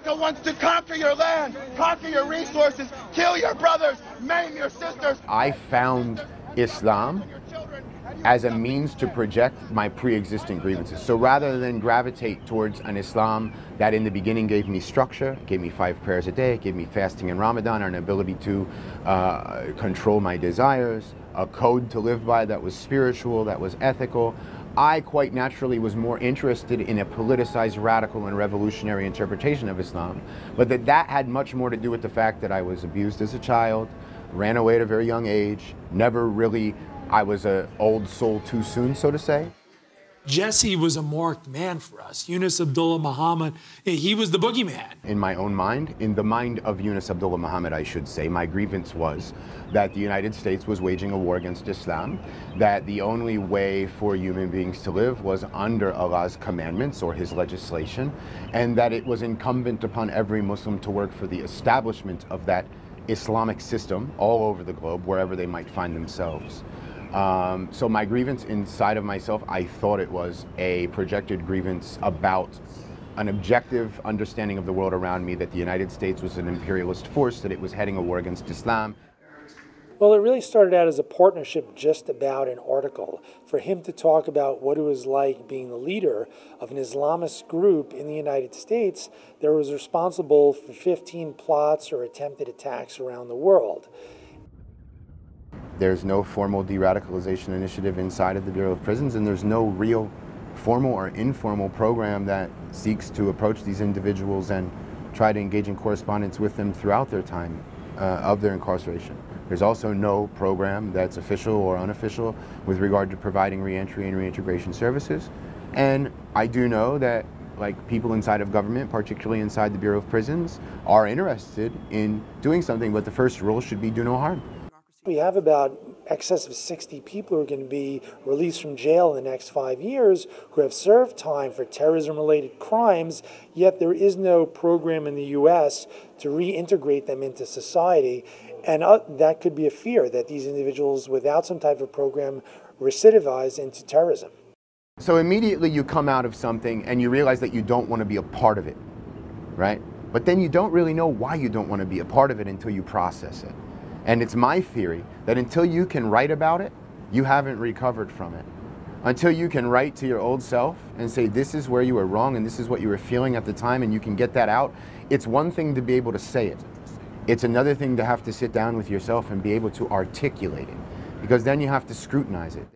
America wants to conquer your land, conquer your resources, kill your brothers, maim your sisters. I found Islam as a means to project my pre-existing grievances. So rather than gravitate towards an Islam that in the beginning gave me structure, gave me 5 prayers a day, gave me fasting in Ramadan, an ability to control my desires, a code to live by that was spiritual, that was ethical, I quite naturally was more interested in a politicized, radical, and revolutionary interpretation of Islam, but that had much more to do with the fact that I was abused as a child, ran away at a very young age, never really, I was an old soul too soon, so to say. Jesse was a marked man for us. Yunus Abdullah Muhammad, he was the boogeyman. In my own mind, in the mind of Yunus Abdullah Muhammad, I should say, my grievance was that the United States was waging a war against Islam, that the only way for human beings to live was under Allah's commandments or his legislation, and that it was incumbent upon every Muslim to work for the establishment of that Islamic system all over the globe, wherever they might find themselves. So my grievance inside of myself, I thought it was a projected grievance about an objective understanding of the world around me, that the United States was an imperialist force, that it was heading a war against Islam. Well, it really started out as a partnership just about an article. For him to talk about what it was like being the leader of an Islamist group in the United States that was responsible for 15 plots or attempted attacks around the world. There's no formal de-radicalization initiative inside of the Bureau of Prisons, and there's no real formal or informal program that seeks to approach these individuals and try to engage in correspondence with them throughout their time of their incarceration. There's also no program that's official or unofficial with regard to providing reentry and reintegration services. And I do know that people inside of government, particularly inside the Bureau of Prisons, are interested in doing something, but the first rule should be do no harm. We have about excess of 60 people who are going to be released from jail in the next 5 years who have served time for terrorism-related crimes, yet there is no program in the U.S. to reintegrate them into society. And that could be a fear that these individuals, without some type of program, recidivize into terrorism. So immediately you come out of something and you realize that you don't want to be a part of it, right? But then you don't really know why you don't want to be a part of it until you process it. And it's my theory that until you can write about it, you haven't recovered from it. Until you can write to your old self and say, this is where you were wrong and this is what you were feeling at the time, and you can get that out, it's one thing to be able to say it. It's another thing to have to sit down with yourself and be able to articulate it, because then you have to scrutinize it.